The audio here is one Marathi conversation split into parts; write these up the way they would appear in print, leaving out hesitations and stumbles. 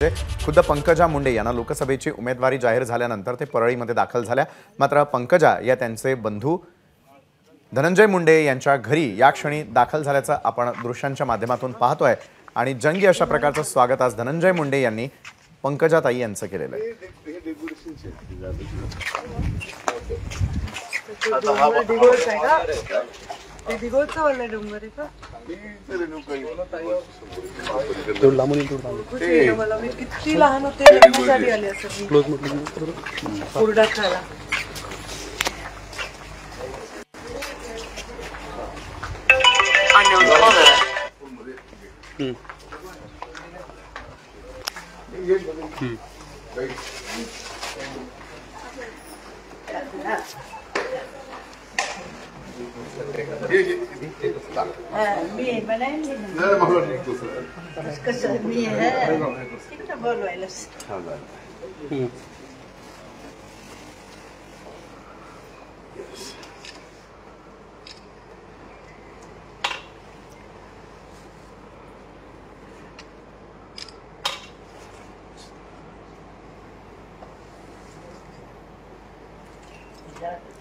खुद्द पंकजा मुंडे यांना लोकसभेची उमेदवारी जाहीर झाल्यानंतर ते परळीमध्ये दाखल झाल्या। मात्र पंकजा या त्यांचे बंधू धनंजय मुंडे यांच्या घरी या क्षणी दाखल झाल्याचं आपण दृश्यांच्या माध्यमातून पाहतोय आणि जंगी अशा प्रकारचं स्वागत आज धनंजय मुंडे यांनी पंकजा ताई यांचं केलेलं आहे। किती लहान होते लग्नासाठी आले असं कुरडा खायला मी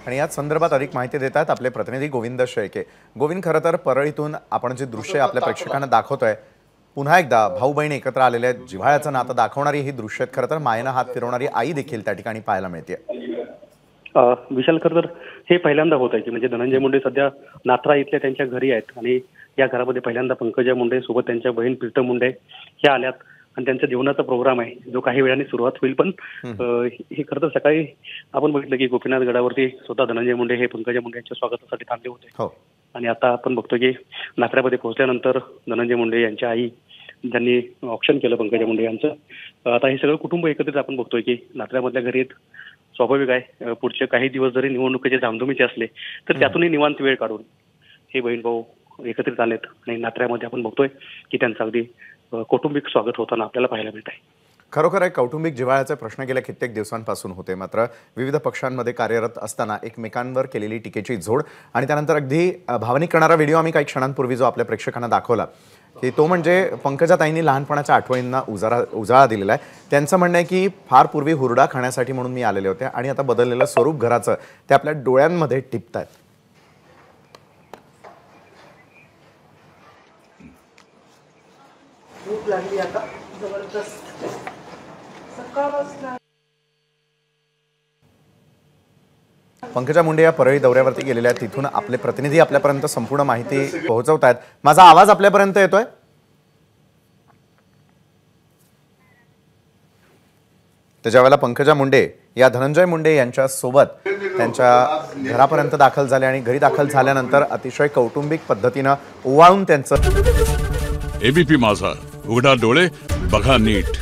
आणि याच संदर्भात अधिक माहिती देतात आपले प्रतिनिधी गोविंद शेळके। गोविंद, खरं तर परळीतून आपण जे दृश्य आपल्या प्रेक्षकांना दाखवतोय, पुन्हा एकदा भाऊ बहीण एकत्र आलेले आहेत, जिव्हाळ्याचं नातं दाखवणारी ही दृश्य आहेत। खरं तर मायेनं हात फिरवणारी आई देखील त्या ठिकाणी पाहायला मिळते। विशाल, खरं तर हे पहिल्यांदा होत आहे की म्हणजे धनंजय मुंडे सध्या नाथरा इथल्या त्यांच्या घरी आहेत आणि या घरामध्ये पहिल्यांदा पंकजा मुंडे सोबत त्यांच्या बहीण प्रीतम मुंडे ह्या आल्यात आणि त्यांच्या जेवणाचा प्रोग्राम आहे जो काही वेळाने सुरुवात होईल। पण हे खरं तर सकाळी आपण बघितलं की गोपीनाथ गडावरती स्वतः धनंजय मुंडे हे पंकजा मुंडे यांच्या स्वागतासाठी थांबले होते आणि आता आपण बघतो की नाथऱ्यामध्ये पोहोचल्यानंतर धनंजय मुंडे यांच्या आई ज्यांनी ऑप्शन केलं पंकजा मुंडे यांचं, आता हे सगळं कुटुंब एकत्रित आपण बघतोय की नाथऱ्यामधल्या घरी स्वाभाविक आहे पुढचे काही दिवस जरी निवडणुकीचे धामधुमीचे असले तर त्यातूनही निवांत वेळ काढून हे बहीण भाऊ एकत्रित आलेत आणि नाथऱ्यामध्ये आपण बघतोय की त्यांचं अगदी कौटुंबिक स्वागत होताना आपल्याला पाहायला मिळत आहे। खरोखर आहे, कौटुंबिक जिव्हाळ्याचे प्रश्न गेल्या कित्येक दिवसांपासून होते, मात्र विविध पक्षांमध्ये कार्यरत असताना एकमेकांवर केलेली टीकेची झोड आणि त्यानंतर अगदी भावनिक करणारा व्हिडिओ आम्ही काही क्षणांपूर्वी जो आपल्या प्रेक्षकांना दाखवला की तो म्हणजे पंकजा ताईंनी लहानपणाच्या आठवणींना उजाळा दिलेला आहे। त्यांचं म्हणणं आहे की फार पूर्वी हुरडा खाण्यासाठी म्हणून मी आलेले होते आणि आता बदललेलं स्वरूप घराचं ते आपल्या डोळ्यांमध्ये टिपतायत। भूक लागली आता जबरदस्त सकाळपासून। पंकजा मुंडे या परळी दौऱ्यावरती गेलेल्या आहेत, तिथून आपले प्रतिनिधी आपल्यापर्यंत संपूर्ण माहिती पोहोचवतायत। माझा आवाज आपल्यापर्यंत येतोय? त्याच्या वेळेला पंकजा मुंडे या धनंजय मुंडे यांच्या सोबत त्यांच्या घरापर्यंत दाखल झाले आणि घरी दाखल झाल्यानंतर अतिशय कौटुंबिक पद्धतीनं ओवाळून त्यांचं एबीपी माझा, उघडा डोळे बघा नीट।